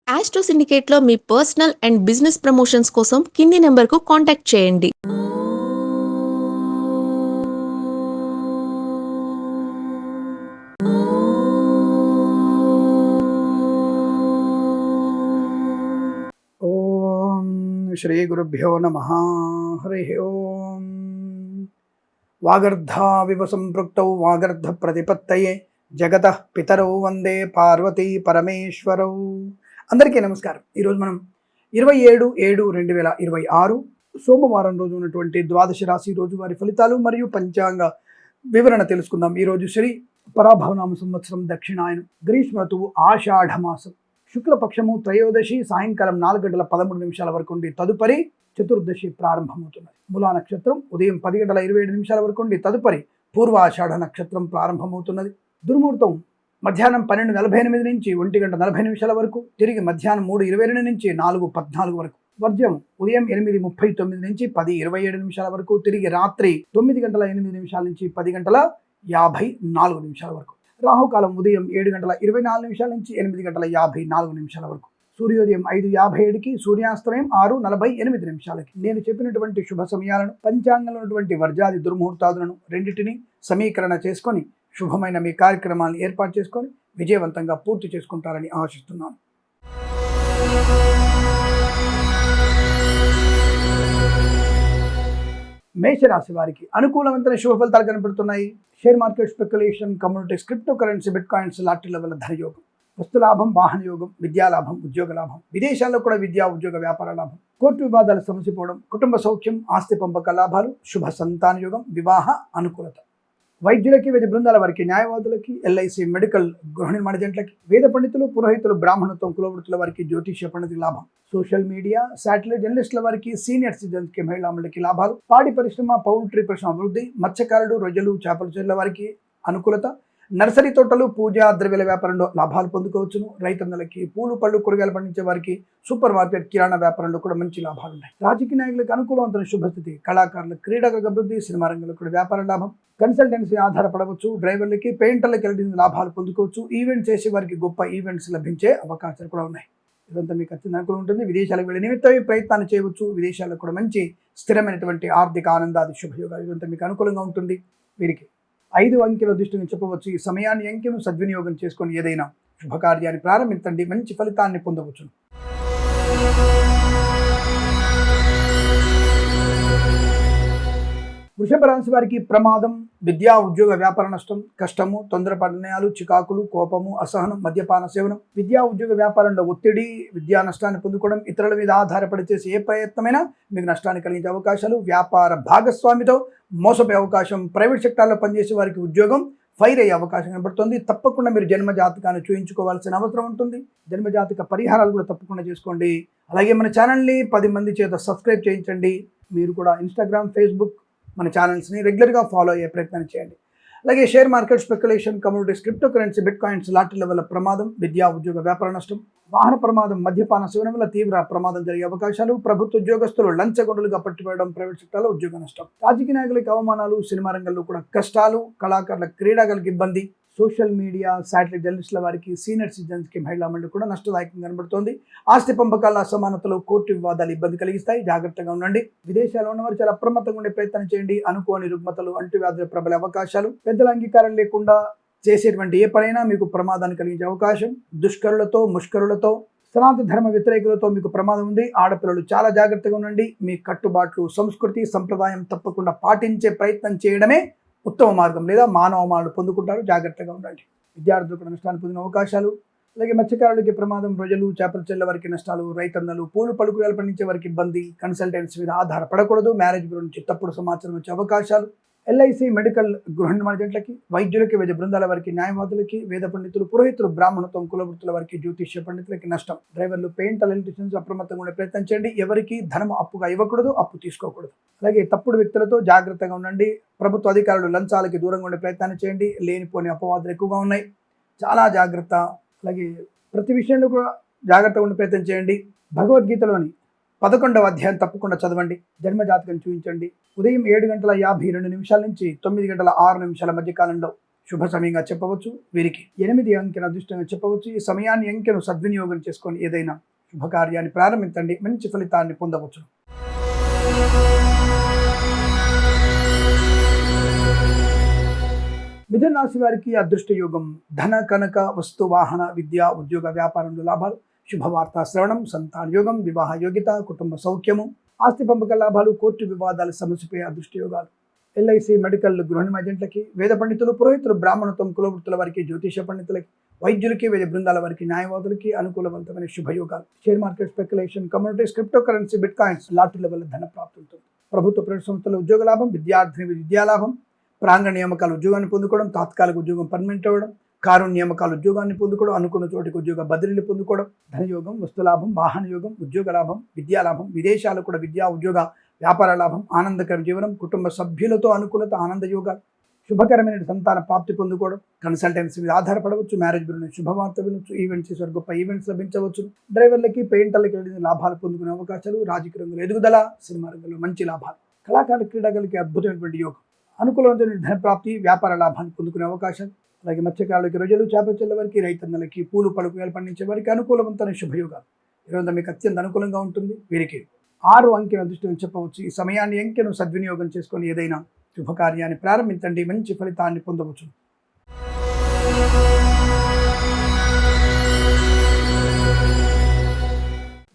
Astro సిండికేట్లో మీ personal and business promotions కోసం కింది నెంబర్కు కాంటాక్ట్ చేయండి. ఓం శ్రీ గురుభ్యో నమ. హరి ఓం. వాగర్ధావివ సంపృక్తౌ వాగర్ధ ప్రతిపత్తయే జగతః పితరౌ వందే పార్వతీ పరమేశ్వరౌ. అందరికీ నమస్కారం. ఈరోజు మనం 27/7/2026 సోమవారం రోజు ఉన్నటువంటి ద్వాదశ రాశి రోజువారి ఫలితాలు మరియు పంచాంగ వివరణ తెలుసుకుందాం. ఈరోజు శ్రీ పరాభవనామ సంవత్సరం దక్షిణాయనం, గ్రీష్మ ఋతువు ఆషాఢమాసం, శుక్లపక్షము త్రయోదశి సాయంకాలం 4:13 వరకు ఉండి తదుపరి చతుర్దశి ప్రారంభమవుతున్నది. మూలా నక్షత్రం ఉదయం 10:27 వరకు ఉండి తదుపరి పూర్వాషాఢ నక్షత్రం ప్రారంభమవుతున్నది. దుర్ముహూర్తం మధ్యాహ్నం 12:48 నుంచి 1:40 వరకు, తిరిగి మధ్యాహ్నం 3:22 నుంచి 4:14 వరకు. వర్జ్యం ఉదయం 8:39 నుంచి 10:27 వరకు, తిరిగి రాత్రి 9:08 నుంచి 10:54 వరకు. రాహుకాలం ఉదయం 7:24 నుంచి 8:54 వరకు. సూర్యోదయం 5:57కి, సూర్యాస్తమయం 6:48. నేను చెప్పినటువంటి శుభ సమయాలను, పంచాంగంలో ఉన్నటువంటి వర్జాది దుర్ముహూర్తాదులను రెండింటినీ సమీకరణ చేసుకొని శుభమైన మీ కార్యక్రమాలను ఏర్పాటు చేసుకొని విజయవంతంగా పూర్తి చేసుకుంటారని ఆశిస్తున్నాను. మేషరాశి వారికి అనుకూలవంతమైన శుభ ఫలితాలు కనబడుతున్నాయి. Share market, speculation, communities, cryptocurrency, bitcoins, లాటరీల వల్ల ధనయోగం, వస్తులాభం, వాహన యోగం, విద్యాలాభం, ఉద్యోగ లాభం, విదేశాల్లో కూడా విద్యా ఉద్యోగ వ్యాపార లాభం, కోర్టు వివాదాలు సమసిపోవడం, కుటుంబ సౌఖ్యం, ఆస్తి పంపక లాభాలు, శుభ సంతాన యోగం, వివాహ అనుకూలత. వైద్యులకి, వైద్య బృందాల వారికి, న్యాయవాదులకి, ఎల్ఐసి, మెడికల్, గృహ నిర్మాణ జంట్లకి, వేద పండితులు, పురోహితులు, బ్రాహ్మణత్వం, కులవృత్తుల వారికి, జ్యోతిష్య పండితుల లాభం, సోషల్ మీడియా, శాటిలైట్ జర్నలిస్టుల వారికి, సీనియర్ సిటిజన్స్కి, మహిళాములకి లాభాలు, పాడి పరిశ్రమ, పౌల్ట్రీ పరిశ్రమ అభివృద్ధి, మత్స్యకారులు, రొయ్యలు, చేపల చెరువుల వారికి అనుకూలత, నర్సరీ తోటలు, పూజా ద్రవ్యాల వ్యాపారంలో లాభాలు పొందుకోవచ్చును. రైతన్నలకి, పూలు పళ్ళు కూరగాయలు పండించే వారికి, సూపర్ మార్కెట్, కిరాణా వ్యాపారంలో కూడా మంచి లాభాలు ఉన్నాయి. రాజకీయ నాయకులకు అనుకూలవంతమైన శుభస్థితి, కళాకారులకు, క్రీడాలకు అభివృద్ధి, సినిమా రంగంలో కూడా వ్యాపార లాభం, కన్సల్టెన్సీ ఆధారపడవచ్చు, డ్రైవర్లకి, పెయింటర్లకి ఎలక్ట్రిక్ లాభాలు పొందుకోవచ్చు. ఈవెంట్ చేసే వారికి గొప్ప ఈవెంట్స్ లభించే అవకాశాలు కూడా ఉన్నాయి. ఇదంతా మీకు అత్యంత అనుకూలం ఉంటుంది. విదేశాలకు వెళ్ళే నిమిత్తమే ప్రయత్నాన్ని చేయవచ్చు. విదేశాల్లో కూడా మంచి స్థిరమైనటువంటి ఆర్థిక ఆనందాది శుభయోగాలు, ఇదంతా మీకు అనుకూలంగా ఉంటుంది. వీరికి 5 అంకెల దృష్టిని చెప్పవచ్చు. ఈ సమయాన్ని, అంకెను సద్వినియోగం చేసుకొని ఏదైనా శుభకార్యాన్ని ప్రారంభించండి, మంచి ఫలితాన్ని పొందవచ్చు. వృషభ రాశి వారికి ప్రమాదం, విద్యా ఉద్యోగ వ్యాపార నష్టం, కష్టము, తొందరపాటు నిర్ణయాలు, చికాకులు, కోపము, అసహనం, మద్యపాన సేవనం, విద్యా ఉద్యోగ వ్యాపారంలో ఒత్తిడి, విద్యా నష్టాన్ని పొందుకోవడం, ఇతరుల మీద ఆధారపడి చేసే ఏ ప్రయత్నమైనా మీకు నష్టాన్ని కలిగించే అవకాశాలు, వ్యాపార భాగస్వామితో మోసపోయే అవకాశం, ప్రైవేట్ సెక్టార్లో పనిచేసే వారికి ఉద్యోగం ఫైర్ అయ్యే అవకాశం కనబడుతుంది. తప్పకుండా మీరు జన్మజాతకాన్ని చూయించుకోవాల్సిన అవసరం ఉంటుంది. జన్మజాతక పరిహారాలు కూడా తప్పకుండా చేసుకోండి. అలాగే మన ఛానల్ని 10 మంది చేత సబ్స్క్రైబ్ చేయించండి. మీరు కూడా ఇన్స్టాగ్రామ్, ఫేస్బుక్ మన ఛానల్స్ని రెగ్యులర్గా ఫాలో అయ్యే ప్రయత్నం చేయండి. అలాగే share market, speculation, communities, cryptocurrency, bitcoins, లాటరీల వల్ల ప్రమాదం, విద్యా ఉద్యోగ వ్యాపార నష్టం, వాహన ప్రమాదం, మద్యపాన సేవనం వల్ల తీవ్ర ప్రమాదం జరిగే అవకాశాలు, ప్రభుత్వ ఉద్యోగస్తులు లంచగొండలుగా పట్టిపోవడం, ప్రైవేట్ సెక్టార్లో ఉద్యోగ నష్టం, రాజకీయ నాయకులకు అవమానాలు, సినిమా రంగంలో కూడా కష్టాలు, కళాకారుల, క్రీడాకారులకు ఇబ్బంది, సోషల్ మీడియా, శాటిలైట్ జర్నలిస్టుల వారికి, సీనియర్ సిటిజన్స్కి, మహిళా మండలి కూడా నష్టదాయకంగా కనబడుతోంది. ఆస్తి పంపకాల అసమానతలు, కోర్టు వివాదాలు ఇబ్బంది కలిగిస్తాయి. జాగ్రత్తగా ఉండండి. విదేశాల్లో ఉన్నవారు చాలా అప్రమత్తంగా ఉండే ప్రయత్నం చేయండి. అనుకోని రుగ్మతలు, అంటువ్యాధులు ప్రబల అవకాశాలు, పెద్దల అంగీకారం లేకుండా చేసేటువంటి ఏ పనైనా మీకు ప్రమాదాన్ని కలిగించే అవకాశం, దుష్కరులతో, ముష్కరులతో, సనాతన ధర్మ వ్యతిరేకులతో మీకు ప్రమాదం ఉంది. ఆడపిల్లలు చాలా జాగ్రత్తగా ఉండండి. మీ కట్టుబాట్లు, సంస్కృతి, సంప్రదాయం తప్పకుండా పాటించే ప్రయత్నం చేయడమే ఉత్తమ మార్గం, లేదా మానవ మాలు పొందుకుంటారు. జాగ్రత్తగా ఉండండి. విద్యార్థులకు నష్టాన్ని పొందిన అవకాశాలు, అలాగే మత్స్యకారులకి ప్రమాదం, రొయ్యలు, చేపల చెరువుల వారికి నష్టాలు, రైతన్నలు, పూలు పలుకురాలు పండించే వారికి ఇబ్బంది, కన్సల్టెన్సీ మీద ఆధారపడకూడదు, మ్యారేజ్ బ్యూరో నుంచి తప్పుడు సమాచారం వచ్చే అవకాశాలు, ఎల్ఐసి, మెడికల్, గృహ నిర్మాణ జంట్లకి, వైద్యులకి, వైద్య బృందాల వారికి, న్యాయవాదులకి, వేద పండితులు, పురోహితులు, బ్రాహ్మణత్వం, కులవృత్తుల వారికి, జ్యోతిష్య పండితులకి నష్టం, డ్రైవర్లు, పెయింటర్లు, ఎలక్ట్రీషియన్స్ అప్రమత్తంగా ఉండే ప్రయత్నం చేయండి. ఎవరికి ధనం అప్పుగా ఇవ్వకూడదు, అప్పు తీసుకోకూడదు. అలాగే తప్పుడు వ్యక్తులతో జాగ్రత్తగా ఉండండి. ప్రభుత్వ అధికారులు లంచాలకి దూరంగా ఉండే ప్రయత్నాన్ని చేయండి. లేనిపోని అపవాదులు ఎక్కువగా ఉన్నాయి, చాలా జాగ్రత్త. అలాగే ప్రతి విషయంలో కూడా జాగ్రత్తగా ఉండే ప్రయత్నం చేయండి. భగవద్గీతలోని 11వ అధ్యాయం తప్పకుండా చదవండి. జన్మజాతకం చూపించండి. ఉదయం 7:52 నుంచి 9:06 మధ్య కాలంలో శుభ సమయంగా చెప్పవచ్చు. వీరికి 8 అంకెను అదృష్టంగా చెప్పవచ్చు. ఈ సమయాన్ని అంకెను సద్వినియోగం చేసుకొని ఏదైనా శుభకార్యాన్ని ప్రారంభించండి, మంచి ఫలితాన్ని పొందవచ్చు. మిథున రాశి వారికి అదృష్ట యోగం ధన కనక వస్తు వాహన విద్య ఉద్యోగ వ్యాపారంలో లాభాలు, శుభవార్త శ్రవణం, సంతాన యోగం, వివాహ యోగ్యత, కుటుంబ సౌఖ్యము, ఆస్తి పంపక లాభాలు, కోర్టు వివాదాల సమస్యపై అదృష్ట యోగాలు. ఎల్ఐసి మెడికల్ గృహ ఏజెంట్లకి, వేద పండితులు, పురోహితులు, బ్రాహ్మణత్వం కులవృత్తుల వారికి, జ్యోతిష పండితులకి, వైద్యులకి, వేద బృందాల వారికి, న్యాయవాదులకి అనుకూలవంతమైన శుభయోగాలు. Share market speculation, communities, cryptocurrency, bitcoins, లాటరీల వల్ల ధన ప్రాప్తి ఉంటుంది. ప్రభుత్వ ప్రైవేట్ సంస్థల ఉద్యోగ లాభం, విద్యార్థిని విద్యాలాభం, ప్రాంగణ నియామకాలు ఉద్యోగాన్ని పొందుకోవడం, తాత్కాలిక ఉద్యోగం పర్మనెంట్ అవ్వడం, కారు నియామకాలు ఉద్యోగాన్ని పొందుకోవడం, అనుకున్న చోటికి ఉద్యోగ బదిలీలు పొందుకోవడం, ధనయోగం, వస్తులాభం, వాహన యోగం, ఉద్యోగ లాభం, విద్యాలాభం, విదేశాలు కూడా విద్యా ఉద్యోగ వ్యాపార లాభం, ఆనందకర జీవనం, కుటుంబ సభ్యులతో అనుకూలత, ఆనంద యోగాలు, శుభకరమైన సంతాన ప్రాప్తి పొందుకోవడం, కన్సల్టెన్సీ మీద ఆధారపడవచ్చు, మ్యారేజ్ బ్యూరో శుభవార్త వినొచ్చు, ఈవెంట్స్ చేసే గొప్ప ఈవెంట్స్ లభించవచ్చు, డ్రైవర్లకి, పెయింటర్లకి లాభాలు పొందుకునే అవకాశాలు, రాజకీయ రంగంలో ఎదుగుదల, సినిమా రంగంలో మంచి లాభాలు, కళాకారుల క్రీడాకారులకి అద్భుతమైనటువంటి యోగం, అనుకూలమైన ధన ప్రాప్తి, వ్యాపార లాభాన్ని పొందుకునే అవకాశం. అలాగే మత్స్యకారులకి, రొయ్యలు, చేపల చెల్ల వారికి, రైతన్నలకి, పూలు పలుకులు పండించే వారికి అనుకూలవంతమైన శుభయోగాలు. ఈరోజు మీకు అత్యంత అనుకూలంగా ఉంటుంది. వీరికి 6 అంకెను అదృష్టం చెప్పవచ్చు. ఈ సమయాన్ని అంకెను సద్వినియోగం చేసుకొని ఏదైనా శుభకార్యాన్ని ప్రారంభించండి, మంచి ఫలితాన్ని పొందవచ్చు.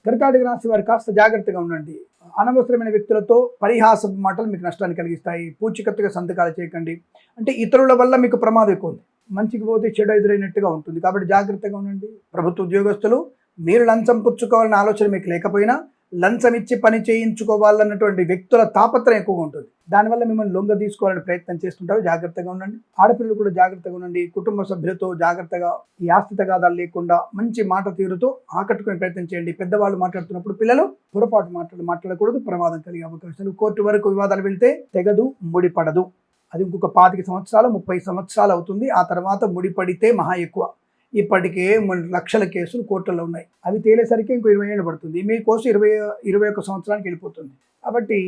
కర్కాటక రాశి వారు కాస్త జాగ్రత్తగా ఉండండి. అనవసరమైన వ్యక్తులతో పరిహాసపు మాటలు మీకు నష్టాన్ని కలిగిస్తాయి. పూచికత్తుగా సంతకాలు చేయకండి. అంటే ఇతరుల వల్ల మీకు ప్రమాదం ఎక్కువ ఉంది. మంచికి పోతే చెడు ఎదురైనట్టుగా ఉంటుంది. కాబట్టి జాగ్రత్తగా ఉండండి. ప్రభుత్వ ఉద్యోగస్తులు మీరు లంచం పుచ్చుకోవాలన్న ఆలోచన మీకు లేకపోయినా లంచం ఇచ్చి పని చేయించుకోవాలన్నటువంటి వ్యక్తుల తాపత్రయం ఎక్కువగా ఉంటుంది. దానివల్ల మిమ్మల్ని లొంగ తీసుకోవాలని ప్రయత్నం చేస్తుంటారు. జాగ్రత్తగా ఉండండి. ఆడపిల్లలు కూడా జాగ్రత్తగా ఉండండి. కుటుంబ సభ్యులతో జాగ్రత్తగా, ఈ ఆస్తి తగాదాలు లేకుండా మంచి మాట తీరుతో ఆకట్టుకునే ప్రయత్నం చేయండి. పెద్దవాళ్ళు మాట్లాడుతున్నప్పుడు పిల్లలు పొరపాటు మాట్లాడకూడదు, ప్రమాదం కలిగే అవకాశాలు. కోర్టు వరకు వివాదాలు వెళ్తే తెగదు, ముడిపడదు. అది ఇంకొక 25 సంవత్సరాలు 30 సంవత్సరాలు అవుతుంది. ఆ తర్వాత ముడిపడితే మహా ఎక్కువ. ఇప్పటికే లక్షల కేసులు కోర్టుల్లో ఉన్నాయి. అవి తేలేసరికి ఇంకో 20 ఏళ్ళు పడుతుంది. మీకోసం 21 సంవత్సరానికి వెళ్ళిపోతుంది. కాబట్టి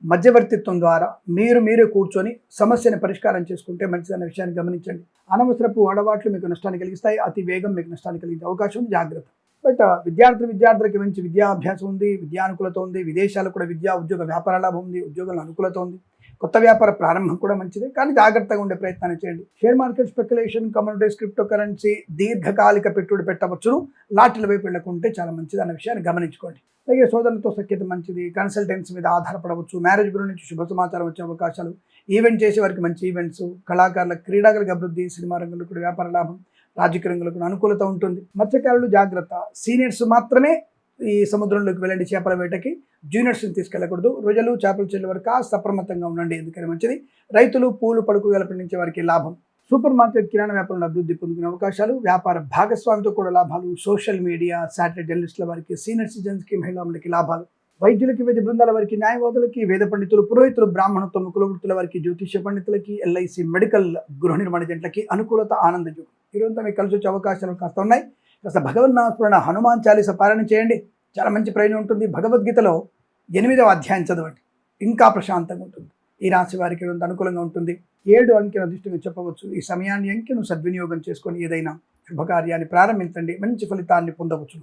మధ్యవర్తిత్వం ద్వారా మీరే కూర్చొని సమస్యని పరిష్కారం చేసుకుంటే మంచిదన్న విషయాన్ని గమనించండి. అనవసరపు అలవాట్లు మీకు నష్టాన్ని కలిగిస్తాయి. అతి వేగం మీకు నష్టాన్ని కలిగే అవకాశం ఉంది. జాగ్రత్త. బట్ విద్యార్థులకి మంచి విద్యాభ్యాసం ఉంది, విద్యానుకూలత ఉంది, విదేశాలు కూడా విద్యా ఉద్యోగ వ్యాపార లాభం ఉంది, ఉద్యోగాల అనుకూలత ఉంది, కొత్త వ్యాపార ప్రారంభం కూడా మంచిదే. కానీ జాగ్రత్తగా ఉండే ప్రయత్నాన్ని చేయండి. Share market speculation, communities, crypto currency దీర్ఘకాలిక పెట్టుబడి పెట్టవచ్చును. లాటరీల వైపు వెళ్ళకుంటే చాలా మంచిది అన్న విషయాన్ని గమనించుకోండి. అలాగే సోదరులతో సఖ్యత మంచిది. కన్సల్టెన్సీ మీద ఆధారపడవచ్చు. మ్యారేజ్ బ్యూరో నుంచి శుభ సమాచారం వచ్చే అవకాశాలు, ఈవెంట్ చేసే వారికి మంచి ఈవెంట్స్, కళాకారుల క్రీడాకారులకు అభివృద్ధి, సినిమా రంగంలో కూడా వ్యాపార లాభం, రాజకీయ రంగంలో కూడా అనుకూలత ఉంటుంది. మత్స్యకారులు జాగ్రత్త. సీనియర్స్ మాత్రమే ఈ సముద్రంలోకి వెళ్ళండి చేపల వేటకి. జూనియర్స్ని తీసుకెళ్ళకూడదు. రొయ్యలు, చేపలు చెల్లె వరకు కాస్త అప్రమత్తంగా ఉండండి, ఎందుకని మంచిది. రైతులు, పూలు పలుకులు పండించే వారికి లాభం. సూపర్ మార్కెట్, కిరాణా వ్యాపారంలో అభివృద్ధి పొందుకునే అవకాశాలు, వ్యాపార భాగస్వామితో కూడా లాభాలు. సోషల్ మీడియా, శాటిలైట్ జర్నలిస్టుల వారికి, సీనియర్ సిటిజన్స్కి, మహిళలకి లాభాలు. వైద్యులకి, వేద బృందాల వారికి, న్యాయవాదులకి, వేద పండితులు, పురోహితులు, బ్రాహ్మణత్వం కులవృత్తుల వారికి, జ్యోతిష పండితులకి, ఎల్ఐసి మెడికల్ గృహ నిర్మాణ జంటలకి అనుకూలత, ఆనందం. ఈరోజు మీకు కలిసి వచ్చే అవకాశాలు కాస్త ఉన్నాయి. కాస్త భగవన్నాస్మరణ, హనుమాన్ చాలీస పారాయణ చేయండి. చాలా మంచి ప్రయోజనం ఉంటుంది. భగవద్గీతలో 8వ అధ్యాయం చదవండి, ఇంకా ప్రశాంతంగా ఉంటుంది. ఈ రాశి వారికి అనుకూలంగా ఉంటుంది. 7 అంకెను అదృష్టంగా చెప్పవచ్చు. ఈ సమయాన్ని అంకెను సద్వినియోగం చేసుకొని ఏదైనా శుభకార్యాన్ని ప్రారంభించండి, మంచి ఫలితాన్ని పొందవచ్చు.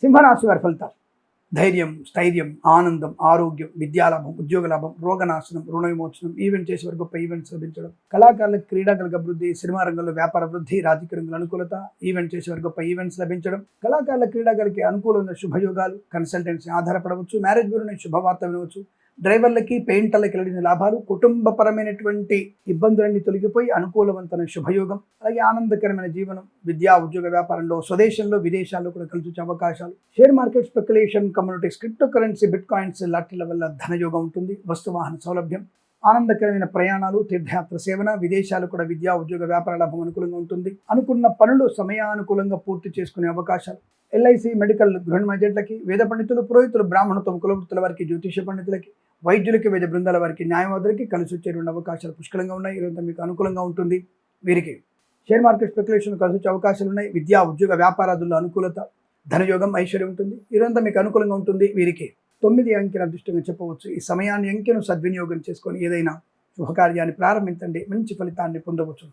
సింహరాశి వారి ఫలితాలు: ధైర్యం, స్థైర్యం, ఆనందం, ఆరోగ్యం, విద్యాలాభం, ఉద్యోగ లాభం, రోగనాశనం, రుణ విమోచనం, ఈవెంట్ చేసే వారికి గొప్ప ఈవెంట్స్ లభించడం, కళాకారులకు, క్రీడాకారులకు అభివృద్ధి, సినిమా రంగంలో వ్యాపార వృద్ధి, రాజకీయ రంగంలో అనుకూలత, ఈవెంట్ చేసే వారికి గొప్ప ఈవెంట్స్ లభించడం, కళాకారుల క్రీడాకారులకి అనుకూలమైన శుభయోగాలు, కన్సల్టెన్సీ ఆధారపడవచ్చు, మ్యారేజ్ బ్యూరో నుంచి శుభవార్త వినవచ్చు, డ్రైవర్లకి, పెయింటర్లకి కలిగిన లాభాలు, కుటుంబపరమైనటువంటి ఇబ్బందులన్నీ తొలగిపోయి అనుకూలవంతమైన శుభయోగం, అలాగే ఆనందకరమైన జీవనం, విద్యా ఉద్యోగ వ్యాపారంలో స్వదేశంలో విదేశాల్లో కూడా కలిసి వచ్చే అవకాశాలు. Share market speculation, communities, cryptocurrency, bitcoins, లాటరీల వల్ల ధనయోగం ఉంటుంది. వస్తువాహన సౌలభ్యం, ఆనందకరమైన ప్రయాణాలు, తీర్థయాత్ర సేవన, విదేశాలు కూడా విద్యా ఉద్యోగ వ్యాపార లాభం అనుకూలంగా ఉంటుంది. అనుకున్న పనులు సమయానుకూలంగా పూర్తి చేసుకునే అవకాశాలు. ఎల్ఐసి మెడికల్ గృహ ఏజెంట్లకి, వేద పండితులు, పురోహితులు, బ్రాహ్మణత్వం కులవృత్తుల వారికి, జ్యోతిష పండితులకి, వైద్యులకి, వేద బృందాల వారికి, న్యాయవాదులకి కలిసి వచ్చే 2 అవకాశాలు పుష్కలంగా ఉన్నాయి. ఈరోజు మీకు అనుకూలంగా ఉంటుంది. వీరికి షేర్ మార్కెట్ స్పెక్యులేషన్ కలిసి వచ్చే అవకాశాలు ఉన్నాయి. విద్యా ఉద్యోగ వ్యాపారాదుల్లో అనుకూలత, ధనయోగం, ఐశ్వర్యం ఉంటుంది. ఈరోజు మీకు అనుకూలంగా ఉంటుంది. వీరికి 9 అంకెను అదృష్టంగా చెప్పవచ్చు. ఈ సమయాన్ని అంకెను సద్వినియోగం చేసుకొని ఏదైనా శుభకార్యాన్ని ప్రారంభించండి, మంచి ఫలితాన్ని పొందవచ్చు.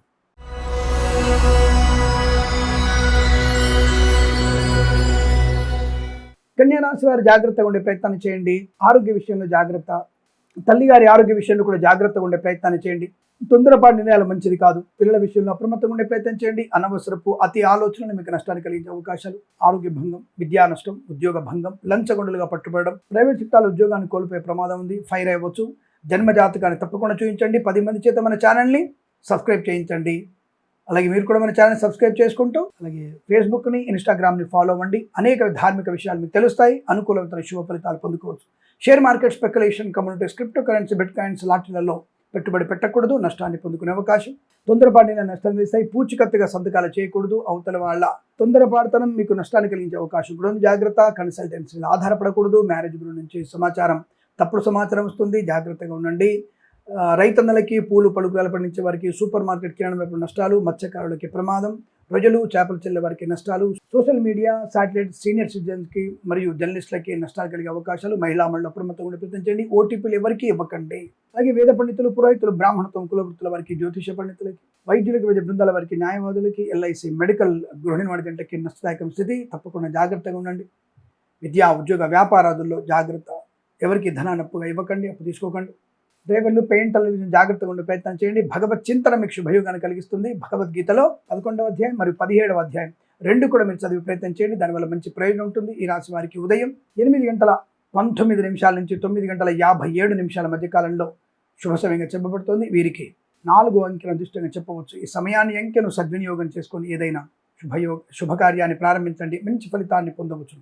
కన్యా రాశి వారు జాగ్రత్తగా ఉండే ప్రయత్నాన్ని చేయండి. ఆరోగ్య విషయంలో జాగ్రత్త, తల్లిగారి ఆరోగ్య విషయంలో కూడా జాగ్రత్తగా ఉండే ప్రయత్నాన్ని చేయండి. తొందరపాటు నిర్ణయాలు మంచిది కాదు. పిల్లల విషయంలో అప్రమత్తంగా ఉండే ప్రయత్నం చేయండి. అనవసరపు అతి ఆలోచనలు మీకు నష్టాన్ని కలిగించే అవకాశాలు, ఆరోగ్య భంగం, విద్యా నష్టం, ఉద్యోగ భంగం, లంచగొండలుగా పట్టుబడడం, ప్రైవేట్ సెక్టార్లో ఉద్యోగాన్ని కోల్పోయే ప్రమాదం ఉంది. ఫైర్ అవ్వచ్చు. జన్మజాతకాన్ని తప్పకుండా చూపించండి. 10 మంది చేత మన ఛానల్ని సబ్స్క్రైబ్ చేయించండి. అలాగే మీరు కూడా మన ఛానల్ సబ్స్క్రైబ్ చేసుకుంటూ అలాగే ఫేస్బుక్ని, ఇన్స్టాగ్రామ్ని ఫాలో అవ్వండి. అనేక ధార్మిక విషయాలు మీకు తెలుస్తాయి. అనుకూలమైన శుభ ఫలితాలు పొందుకోవచ్చు. Share market, speculation, communities, cryptocurrency, bitcoins, లాటరీలలో పెట్టుబడి పెట్టకూడదు. నష్టాన్ని పొందుకునే అవకాశం. తొందరపాటున నష్టం వేస్తాయి. పూచికత్తుగా సంతకాలు చేయకూడదు. అవతల వాళ్ళ తొందరపాటుతనం మీకు నష్టాన్ని కలిగించే అవకాశం కూడా ఉంది. జాగ్రత్త. కన్సల్టెన్సీలు ఆధారపడకూడదు. మ్యారేజ్ బ్యూరో నుంచి తప్పుడు సమాచారం వస్తుంది. జాగ్రత్తగా ఉండండి. రైతన్నలకి, పూలు పలుకురాలు పండించే వారికి, సూపర్ మార్కెట్ కిరాణా వైపు నష్టాలు, మత్స్యకారులకి ప్రమాదం, ప్రజలు చేపలు చెల్లే వారికి నష్టాలు, సోషల్ మీడియా, శాటిలైట్, సీనియర్ సిటిజన్స్కి మరియు జర్నలిస్టులకి నష్టాలు కలిగే అవకాశాలు. మహిళా మండలి అప్రమత్తంగా ఉండే ప్రయత్నం చేయండి. ఓటీపీలు ఎవరికి ఇవ్వకండి. అలాగే వేద పండితులు, పురోహితులు, బ్రాహ్మణత్వం, కులవృత్తుల వారికి, జ్యోతిష పండితులకి, వైద్యులకి, వైద్య బృందాల వారికి, న్యాయవాదులకి, ఎల్ఐసి, మెడికల్, గృహ నిర్మాణ జంటకి నష్టదాయకం స్థితి. తప్పకుండా జాగ్రత్తగా ఉండండి. విద్యా, ఉద్యోగ, వ్యాపారాదుల్లో జాగ్రత్త. ఎవరికి ధనాన్ని అప్పుగా ఇవ్వకండి, అప్పు తీసుకోకండి. డ్రైవర్లు, పెయింటర్లు జాగ్రత్తగా ఉండే ప్రయత్నం చేయండి. భగవత్ చింతన మీకు శుభయోగాన్ని కలిగిస్తుంది. భగవద్గీతలో 11వ అధ్యాయం మరియు 17వ అధ్యాయం 2 కూడా మీరు చదివే ప్రయత్నం చేయండి. దానివల్ల మంచి ప్రయోజనం ఉంటుంది. ఈ రాశి వారికి ఉదయం 8:19 నుంచి 9:57 మధ్య కాలంలో శుభ సమయంగా చెప్పబడుతుంది. వీరికి 4 అంకెల అదృష్టంగా చెప్పవచ్చు. ఈ సమయాన్ని అంకెను సద్వినియోగం చేసుకొని ఏదైనా శుభకార్యాన్ని ప్రారంభించండి, మంచి ఫలితాన్ని పొందవచ్చు.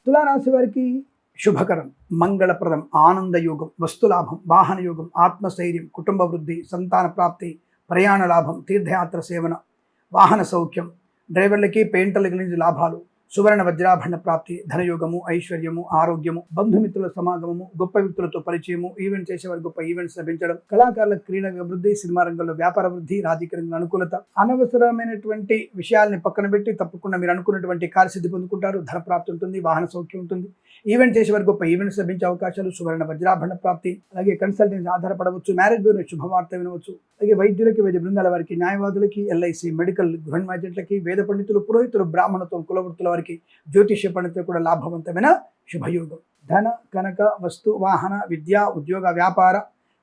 తులారాశి వారికి శుభకరం, మంగళప్రదం, ఆనందయోగం, వస్తులాభం, వాహన యోగం, ఆత్మస్థైర్యం, కుటుంబ వృద్ధి, సంతాన ప్రాప్తి, ప్రయాణ లాభం, తీర్థయాత్ర సేవన, వాహన సౌఖ్యం, డ్రైవర్లకి, పెయింటర్లకి నుంచి లాభాలు, సువర్ణ వజ్రాభరణ ప్రాప్తి, ధనయోగము, ఐశ్వర్యము, ఆరోగ్యము, బంధుమిత్రుల సమాగమము, గొప్ప వ్యక్తులతో పరిచయము, ఈవెంట్ చేసేవారు గొప్ప ఈవెంట్స్ లభించడం, కళాకారుల క్రీడా అభివృద్ధి, సినిమా రంగంలో వ్యాపార వృద్ధి, రాజకీయ రంగంలో అనుకూలత, అనవసరమైనటువంటి విషయాల్ని పక్కన పెట్టి తప్పకుండా మీరు అనుకున్నటువంటి కార్యసిద్ధి పొందుకుంటారు. ధన ప్రాప్తి ఉంటుంది. వాహన సౌఖ్యం ఉంటుంది. ఈవెంట్ చేసేవారు గొప్ప ఈవెంట్స్ లభించే అవకాశాలు, సువర్ణ వజ్రాభరణ ప్రాప్తి, అలాగే కన్సల్టెన్సీ ఆధారపడవచ్చు. మ్యారేజ్ బ్యూరో శుభవార్త వినవచ్చు. అలాగే వైద్యులకి, వైద్య బృందాల వారికి, న్యాయవాదులకి, ఎల్ఐసి, మెడికల్, గృహ నిర్మాణాలకి, వేద పండితులు, పురోహితులు, బ్రాహ్మణత్వం, కులవృత్తుల వారికి, జ్యోతిష్య పండితులు కూడా లాభవంతమైన శుభయోగం. ధన, కనక, వస్తు, వాహన, విద్య, ఉద్యోగ, వ్యాపార,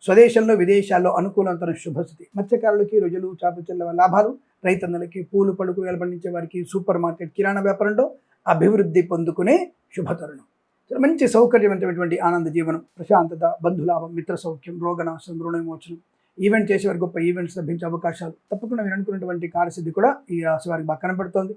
స్వదేశంలో, విదేశాల్లో అనుకూలవంతమైన శుభస్థితి. మత్స్యకారులకి, రొయ్యలు, చేపలు చెల్లె లాభాలు, రైతన్నలకి, పూలు పలుకురాలు పండించే వారికి, సూపర్ మార్కెట్ కిరాణా వ్యాపారంలో అభివృద్ధి పొందుకునే శుభతరుణం. మంచి సౌకర్యవంతమైనటువంటి ఆనంద జీవనం, ప్రశాంతత, బంధులాభం, మిత్ర సౌఖ్యం, రోగనాశనం, రుణ విమోచనం, ఈవెంట్ చేసేవారు గొప్ప ఈవెంట్స్ లభించే అవకాశాలు. తప్పకుండా మీరు అనుకున్నటువంటి కార్యసిద్ధి కూడా ఈ రాశి వారికి బాగా కనబడుతోంది.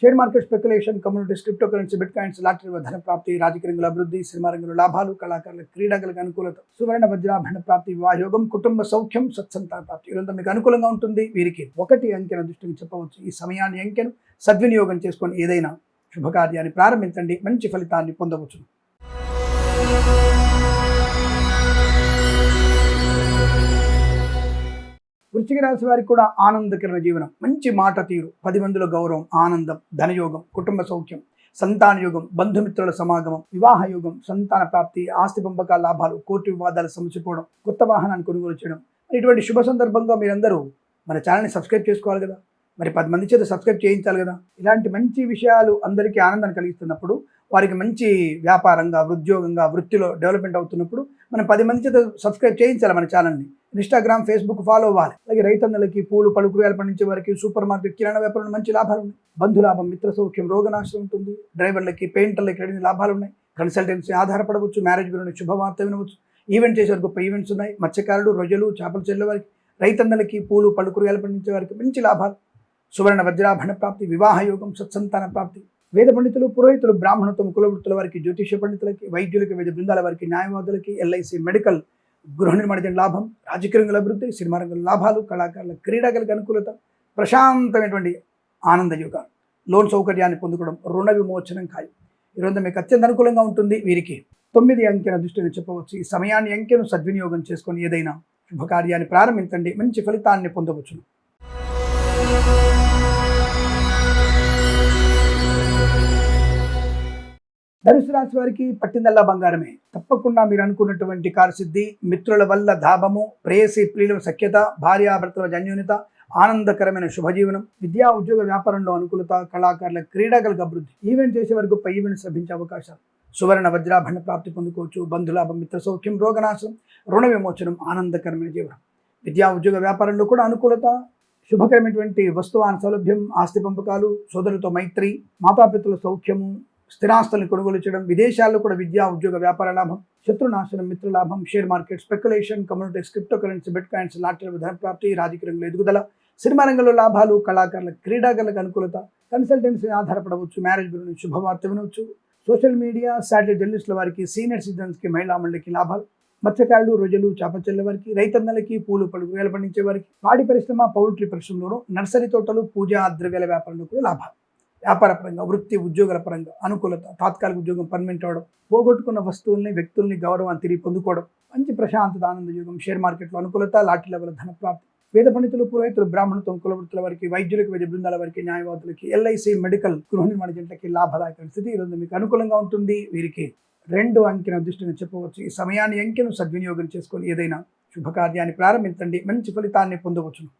Share market, speculation, communities, cryptocurrency, bitcoins, lottery, ధన ప్రాప్తి, రాజకీయ రంగంలో అభివృద్ధి, సినిమా రంగంలో లాభాలు, కళాకారుల క్రీడాలకు అనుకూలత, సువర్ణ వజ్రాభరణ ప్రాప్తి, వివాహయోగం, కుటుంబ సౌఖ్యం, సత్సంతాన ప్రాప్తి, ఇదంతా మీకు అనుకూలంగా ఉంటుంది. వీరికి 1 అంకెను దృష్టిని చెప్పవచ్చు. ఈ సమయాన్ని అంకెను సద్వినియోగం చేసుకొని ఏదైనా శుభకార్యాన్ని ప్రారంభించండి, మంచి ఫలితాన్ని పొందవచ్చు. వృశ్చిక రాశి వారికి కూడా ఆనందకరమైన జీవనం, మంచి మాట తీరు, 10 మందిలో గౌరవం, ఆనందం, ధనయోగం, కుటుంబ సౌఖ్యం, సంతాన యోగం, బంధుమిత్రుల సమాగమం, వివాహ యోగం, సంతాన ప్రాప్తి, ఆస్తి పంపకాల లాభాలు, కోర్టు వివాదాలు సమసిపోవడం, కొత్త వాహనాన్ని కొనుగోలు చేయడం. ఇటువంటి శుభ సందర్భంగా మీరందరూ మన ఛానల్ని సబ్స్క్రైబ్ చేసుకోవాలి కదా, మరి 10 మంది చేత సబ్స్క్రైబ్ చేయించాలి కదా. ఇలాంటి మంచి విషయాలు అందరికీ ఆనందాన్ని కలిగిస్తున్నప్పుడు, వారికి మంచి వ్యాపారంగా, ఉద్యోగంగా, వృత్తిలో డెవలప్మెంట్ అవుతున్నప్పుడు మనం 10 మంది చేత సబ్స్క్రైబ్ చేయించాలి మన ఛానల్ని. ఇన్స్టాగ్రామ్, ఫేస్బుక్ ఫాలో అవ్వాలి. అలాగే రైతన్నలకి, పూలు పలుకురాలు పండించే వారికి, సూపర్ మార్కెట్ కిరాణా వ్యాపారంలో మంచి లాభాలు ఉన్నాయి. బంధులాభం, మిత్ర సౌఖ్యం, రోగనాశనం ఉంటుంది. డ్రైవర్లకి, పెయింటర్లకి లాభాలు ఉన్నాయి. కన్సల్టెన్సీ ఆధారపడవచ్చు. మ్యారేజ్ బ్యూరో శుభవార్త వినవచ్చు. ఈవెంట్ చేసేవారు గొప్ప ఈవెంట్స్ ఉన్నాయి. మత్స్యకారులు, రొయ్యలు, చేపలు చెల్లె వారికి, రైతన్నలకి, పూలు పలుకురాలు పండించే వారికి మంచి లాభాలు, సువర్ణ వజ్రాభరణ ప్రాప్తి, వివాహ యోగం, సత్సంతాన ప్రాప్తి, వేద పండితులు, పురోహితులు, బ్రాహ్మణత్వం, కులవృత్తుల వారికి, జ్యోతిష పండితులకి, వైద్యులకి, వైద్య బృందాల వారికి, న్యాయవాదులకి, ఎల్ఐసి, మెడికల్, గృహ నిర్మాణ లాభం, రాజకీయ రంగంలో అభివృద్ధి, సినిమా రంగంలో లాభాలు, కళాకారుల క్రీడాలకు అనుకూలత, ప్రశాంతమైనటువంటి ఆనంద యోగాలు, లోన్ సౌకర్యాన్ని పొందుకోవడం, రుణ విమోచనం ఖాయం. ఈరోజు మీకు అత్యంత అనుకూలంగా ఉంటుంది. వీరికి 9 అంకెల దృష్టిని చెప్పవచ్చు. ఈ సమయాన్ని అంకెను సద్వినియోగం చేసుకొని ఏదైనా శుభకార్యాన్ని ప్రారంభించండి, మంచి ఫలితాన్ని పొందవచ్చు. ధనుసు రాశి వారికి పట్టిందల్లా బంగారమే. తప్పకుండా మీరు అనుకున్నటువంటి కార్యసిద్ధి, మిత్రుల వల్ల ధాబము, ప్రేయసి ప్రియుల సఖ్యత, భార్యాభర్తల జన్యూనత, ఆనందకరమైన శుభజీవనం, విద్యా ఉద్యోగ వ్యాపారంలో అనుకూలత, కళాకారుల క్రీడాగలకు అభివృద్ధి, ఈవెంట్ చేసే వారికి గొప్ప ఈవెంట్స్ లభించే అవకాశాలు, సువర్ణ వజ్రాభరణ ప్రాప్తి పొందుకోవచ్చు, బంధులాభం, మిత్ర సౌఖ్యం, రోగనాశనం, రుణ విమోచనం, ఆనందకరమైన జీవనం. విద్యా ఉద్యోగ వ్యాపారంలో కూడా అనుకూలత, శుభకరమైనటువంటి వస్తువాన సౌలభ్యం, ఆస్తి పంపకాలు, సోదరులతో మైత్రి, మాతాపితృల సౌఖ్యము, స్థిరాస్తులను కొనుగోలు చేయడం, విదేశాల్లో కూడా విద్యా ఉద్యోగ వ్యాపార లాభం, శత్రునాశనం, మిత్రలాభం, share market, speculation, communities, cryptocurrency, bitcoins, లాటరీల ధన ప్రాప్తి, రాజకీయ రంగంలో ఎదుగుదల, సినిమా రంగంలో లాభాలు, కళాకారుల క్రీడాకారులకు అనుకూలత, కన్సల్టెన్సీ ఆధారపడవచ్చు, మ్యారేజ్ బ్యూరో నుంచి శుభవార్త వినవచ్చు, సోషల్ మీడియా, శాటిలైట్ జర్నలిస్టుల వారికి, సీనియర్ సిటిజన్స్కి, మహిళా మండలికి లాభాలు, మత్స్యకారులు, రొయ్యలు, చేపచెల్ల వారికి, రైతన్నలకి, పూలు పళ్ళు కూరగాయలు పండించే వారికి, పాడి పరిశ్రమ, పౌల్ట్రీ పరిశ్రమలోను, నర్సరీ తోటలు, పూజా ద్రవ్యాల వ్యాపారంలో కూడా లాభాలు. వ్యాపార పరంగా, వృత్తి ఉద్యోగాల పరంగా అనుకూలత, తాత్కాలిక ఉద్యోగం పర్మనెంట్ అవడం, పోగొట్టుకున్న వస్తువుల్ని, వ్యక్తుల్ని, గౌరవాన్ని తిరిగి పొందుకోవడం, మంచి ప్రశాంతత, ఆనంద యోగం, షేర్ మార్కెట్లో అనుకూలత, లాటరీల వల్ల ధన ప్రాప్తి, వేద పండితులు, పురోహితులు, బ్రాహ్మణత్వం, కులవృత్తుల వారికి, వైద్యులకు, వైద్య బృందాల వారికి, న్యాయవాదులకి, ఎల్ఐసి, మెడికల్, గృహ నిర్మాణ జంటలకి లాభదాయక స్థితి ఈరోజు మీకు అనుకూలంగా ఉంటుంది. వీరికి 2 అంకెను అదృష్టంగా చెప్పవచ్చు. ఈ సమయాన్ని అంకెను సద్వినియోగం చేసుకొని ఏదైనా శుభకార్యాన్ని ప్రారంభించండి, మంచి ఫలితాన్ని పొందవచ్చును.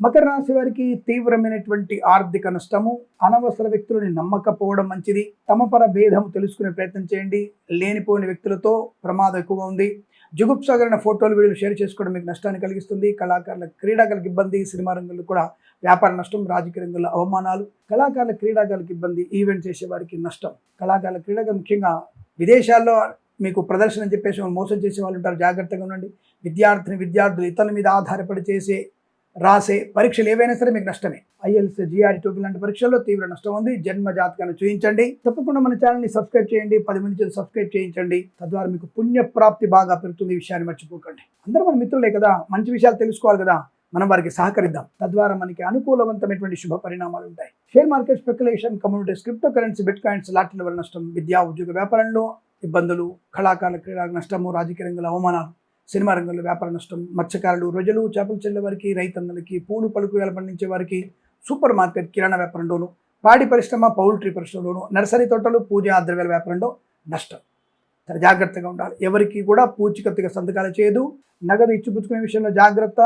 మకర రాశి వారికి తీవ్రమైనటువంటి ఆర్థిక నష్టము, అనవసర వ్యక్తులని నమ్మకపోవడం మంచిది. తమ పర భేదము తెలుసుకునే ప్రయత్నం చేయండి. లేనిపోని వ్యక్తులతో ప్రమాదం ఎక్కువగా ఉంది. జుగుప్సాగరణ ఫోటోలు, వీడియోలు షేర్ చేసుకోవడం మీకు నష్టాన్ని కలిగిస్తుంది. కళాకారుల క్రీడాకారులకు ఇబ్బంది, సినిమా రంగంలో కూడా వ్యాపార నష్టం, రాజకీయ రంగంలో అవమానాలు, కళాకారుల క్రీడాకారులకు ఇబ్బంది, ఈవెంట్ చేసే వారికి నష్టం. కళాకారుల క్రీడాకారులు ముఖ్యంగా విదేశాల్లో మీకు ప్రదర్శన అని చెప్పేసి మోసం చేసే వాళ్ళు ఉంటారు, జాగ్రత్తగా ఉండండి. విద్యార్థులు ఇతరుల మీద ఆధారపడి చేసే రాసే పరీక్షలు ఏవైనా సరే మీకు నష్టమే. ఐఎల్స్, జిఆర్ఈ, టోఫెల్ లాంటి పరీక్షల్లో తీవ్ర నష్టం ఉంది. జన్మ జాతకాన్ని చూపించండి. తప్పకుండా మన ఛానల్ని సబ్స్క్రైబ్ చేయండి. 10 మంది చేసి సబ్స్క్రైబ్ చేయించండి. తద్వారా మీకు పుణ్యప్రాప్తి బాగా పెరుగుతుంది. ఈ విషయాన్ని మర్చిపోకండి. అందరూ మన మిత్రులే కదా, మంచి విషయాలు తెలుసుకోవాలి కదా, మనం వారికి సహకరిద్దాం. తద్వారా మనకి అనుకూలవంతమైనటువంటి శుభ పరిణామాలు ఉంటాయి. Share market, speculation, communities, cryptocurrency, bitcoins, లాటరీల వల్ల నష్టం, విద్యా ఉద్యోగ వ్యాపారంలో ఇబ్బందులు, కళాకారుల క్రీడా నష్టము, రాజకీయ రంగంలో అవమానాలు, సినిమా రంగంలో వ్యాపార నష్టం, మత్స్యకారులు, రొయ్యలు, చేపలు చెల్లే వారికి, రైతన్నలకి, పూలు పళ్ళు కూరగాయలు పండించే వారికి, సూపర్ మార్కెట్, కిరాణా వ్యాపారంలోను, పాడి పరిశ్రమ, పౌల్ట్రీ పరిశ్రమలోను, నర్సరీ తోటలు, పూజా ద్రవ్యాల వ్యాపారంలో నష్టం. చాలా జాగ్రత్తగా ఉండాలి. ఎవరికి కూడా పూచికత్తుగా సంతకాలు చేయదు. నగదు ఇచ్చిపుచ్చుకునే విషయంలో జాగ్రత్త.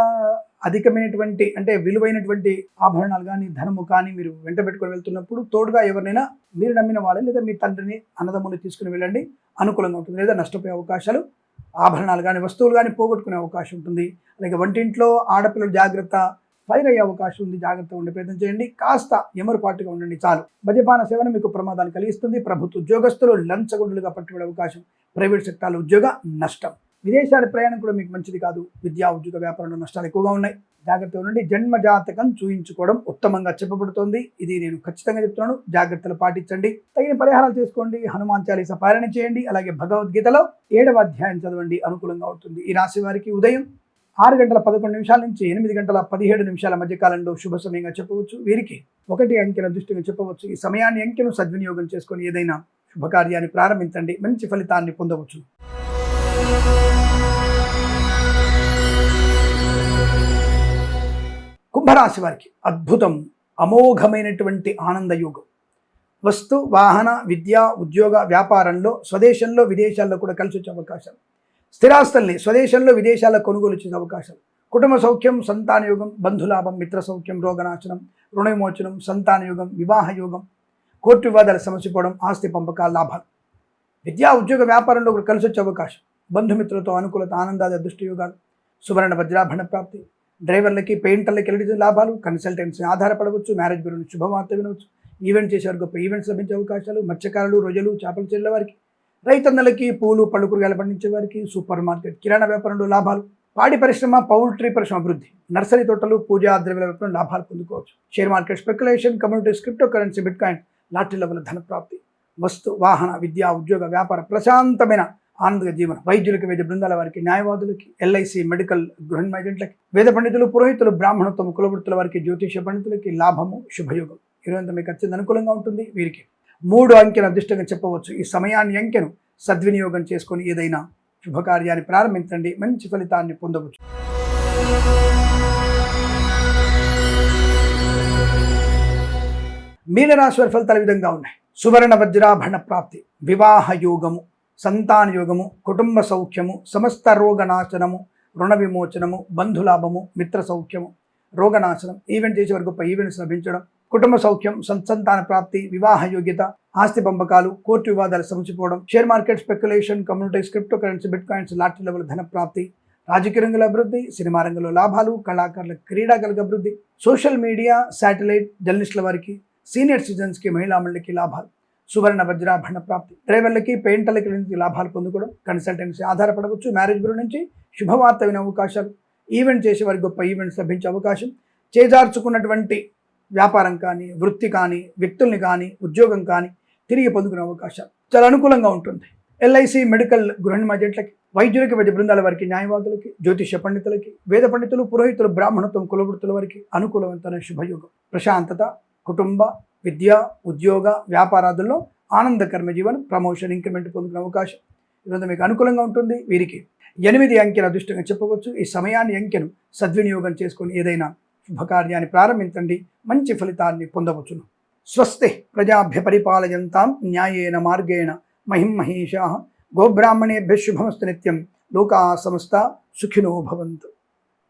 అధికమైనటువంటి అంటే విలువైనటువంటి ఆభరణాలు కానీ, ధనము కానీ మీరు వెంట పెట్టుకొని వెళ్తున్నప్పుడు తోడుగా ఎవరినైనా మీరు నమ్మిన వాళ్ళని లేదా మీ తండ్రిని, అన్నదమ్ముని తీసుకుని వెళ్ళండి. అనుకూలంగా ఉంటుంది. లేదా నష్టపోయే అవకాశాలు, ఆభరణాలు కానీ, వస్తువులు కానీ పోగొట్టుకునే అవకాశం ఉంటుంది. అలాగే వంటింట్లో ఆడపిల్లలు జాగ్రత్త, ఫైర్ అయ్యే అవకాశం ఉంది. జాగ్రత్తగా ఉండే ప్రయత్నం చేయండి. కాస్త ఎమరుపాటుగా ఉండండి చాలు. మద్యపాన సేవన మీకు ప్రమాదాన్ని కలిగిస్తుంది. ప్రభుత్వ ఉద్యోగస్తులు లంచగొండులుగా పట్టుబడే అవకాశం. ప్రైవేట్ సెక్టార్లో ఉద్యోగ నష్టం. విదేశాల ప్రయాణం కూడా మీకు మంచిది కాదు. విద్యా ఉద్యోగ వ్యాపారంలో నష్టాలు ఎక్కువగా ఉన్నాయి. జాగ్రత్తగా ఉండండి. జన్మ జాతకం చూయించుకోవడం ఉత్తమంగా చెప్పబడుతోంది. ఇది నేను ఖచ్చితంగా చెప్తున్నాను. జాగ్రత్తలు పాటించండి. తగిన పరిహారాలు చేసుకోండి. హనుమాన్ చాలీసా పారాయణ చేయండి. అలాగే భగవద్గీతలో 7వ అధ్యాయం చదవండి. అనుకూలంగా ఉంటుంది. ఈ రాశి వారికి ఉదయం 6:11 నుంచి 8:17 మధ్య కాలంలో శుభ సమయంగా చెప్పవచ్చు. వీరికి 1 అంకెల దృష్టిగా చెప్పవచ్చు. ఈ సమయాన్ని అంకెను సద్వినియోగం చేసుకొని ఏదైనా శుభకార్యాన్ని ప్రారంభించండి. మంచి ఫలితాన్ని పొందవచ్చు. కుంభరాశి వారికి అద్భుతం, అమోఘమైనటువంటి ఆనంద యోగం. వస్తు, వాహన, విద్యా, ఉద్యోగ వ్యాపారంలో స్వదేశంలో, విదేశాల్లో కూడా కలిసి వచ్చే అవకాశాలు. స్థిరాస్తుల్ని స్వదేశంలో, విదేశాల్లో కొనుగోలు చేసే అవకాశాలు. కుటుంబ సౌఖ్యం, సంతాన యోగం, బంధులాభం, మిత్ర సౌఖ్యం, రోగనాశనం, రుణ విమోచనం, సంతాన యోగం, వివాహ యోగం, కోర్టు వివాదాల సమస్యపోవడం, ఆస్తి పంపకాల లాభాలు. విద్యా ఉద్యోగ వ్యాపారంలో కూడా కలిసి వచ్చే అవకాశం. బంధుమిత్రులతో అనుకూలత, ఆనందాది అదృష్ట యోగాలు, సువర్ణ వజ్రాభరణ ప్రాప్తి. డ్రైవర్లకి, పెయింటర్లకి, ఎలక్ట్రిసిటీ లాభాలు, కన్సల్టెన్సీ ఆధారపడవచ్చు. మ్యారేజ్ బ్యూరో నుంచి శుభవార్త వినవచ్చు. ఈవెంట్ చేసేవారు గొప్ప ఈవెంట్స్ లభించే అవకాశాలు. మత్స్యకారులు, రొయ్యలు, చేపలు చెల్లే వారికి, రైతన్నలకి, పూలు పళ్ళు కూరగాయలు పండించే వారికి, సూపర్ మార్కెట్, కిరాణా వ్యాపారంలో లాభాలు. పాడి పరిశ్రమ, పౌల్ట్రీ పరిశ్రమ అభివృద్ధి, నర్సరీ తోటలు, పూజా ద్రవ్యాల వ్యాపారం లాభాలు పొందుకోవచ్చు. Share market, speculation, communities, cryptocurrency, bitcoin, లాటరీల వల్ల ధన ప్రాప్తి. వస్తు, వాహన, విద్యా, ఉద్యోగ వ్యాపార ప్రశాంతమైన ఆనంద జీవనం. వైద్యులకి, వైద్య బృందాల వారికి, న్యాయవాదులకి, ఎల్ఐసి, మెడికల్, గృహ ఏజెంట్లకి, వేద పండితులు, పురోహితులు, బ్రాహ్మణత్వం, కులవృత్తుల వారికి, జ్యోతిష పండితులకి లాభము, శుభయోగం. ఈరోజు మీకు అత్యంత అనుకూలంగా ఉంటుంది. వీరికి 3 అంకెను అదృష్టంగా చెప్పవచ్చు. ఈ సమయాన్ని అంకెను సద్వినియోగం చేసుకొని ఏదైనా శుభకార్యాన్ని ప్రారంభించండి. మంచి ఫలితాన్ని పొందవచ్చు. మీనరాశి వారి ఫలితాలు ఈ విధంగా ఉన్నాయి. సువర్ణ వజ్రాభరణ ప్రాప్తి, వివాహ యోగము, సంతాన యోగము, కుటుంబ సౌఖ్యము, సమస్త రోగనాశనము, రుణ విమోచనము, బంధులాభము, మిత్ర సౌఖ్యము, రోగనాశనం, ఈవెంట్ చేసే వరకు గొప్ప ఈవెంట్స్ లభించడం, కుటుంబ సౌఖ్యం, సంతాన ప్రాప్తి, వివాహ యోగ్యత, ఆస్తి పంపకాలు, కోర్టు వివాదాలు సమసిపోవడం, share market speculation, communities, cryptocurrency, bitcoins, lottery level ధన ప్రాప్తి, రాజకీయ రంగంలో అభివృద్ధి, సినిమా రంగంలో లాభాలు, కళాకారుల క్రీడాకారులకు అభివృద్ధి, సోషల్ మీడియా, శాటిలైట్, జర్నలిస్టుల వారికి, సీనియర్ సిటిజన్స్కి, మహిళామణులకి లాభాలు, సువర్ణ వజ్రాభరణ ప్రాప్తి, డ్రైవర్లకి, పెయింటర్లకి లాభాలు పొందుకోవడం, కన్సల్టెన్సీ ఆధారపడవచ్చు, మ్యారేజ్ బ్యూరో నుంచి శుభవార్త వినే అవకాశాలు, ఈవెంట్ చేసే వారికి గొప్ప ఈవెంట్స్ లభించే అవకాశం, చేజార్చుకున్నటువంటి వ్యాపారం కానీ, వృత్తి కానీ, వ్యక్తుల్ని కానీ, ఉద్యోగం కానీ తిరిగి పొందుకునే అవకాశాలు చాలా అనుకూలంగా ఉంటుంది. ఎల్ఐసి, మెడికల్, గృహ నిర్మాజెంట్లకి, వైద్యులకి, వైద్య బృందాల వారికి, న్యాయవాదులకి, జ్యోతిష పండితులకి, వేద పండితులు, పురోహితులు, బ్రాహ్మణత్వం, కులవృత్తుల వారికి అనుకూలవంతమైన శుభయోగం. ప్రశాంతత, కుటుంబ, విద్య, ఉద్యోగ, వ్యాపారాదుల్లో ఆనందకరమైన జీవనం, ప్రమోషన్, ఇంక్రిమెంట్ పొందుకునే అవకాశం ఇదంతా మీకు అనుకూలంగా ఉంటుంది. వీరికి 8 అంకెల అదృష్టంగా చెప్పవచ్చు. ఈ సమయాన్ని, అంకెను సద్వినియోగం చేసుకొని ఏదైనా శుభకార్యాన్ని ప్రారంభించండి, మంచి ఫలితాన్ని పొందవచ్చును. స్వస్తి ప్రజాభ్య పరిపాలయంతాం న్యాయేన మార్గేణ మహిం మహేషాః గోబ్రాహ్మణేభ్యః శుభమస్తు నిత్యం. లోకా సమస్తా సుఖినో భవంతు.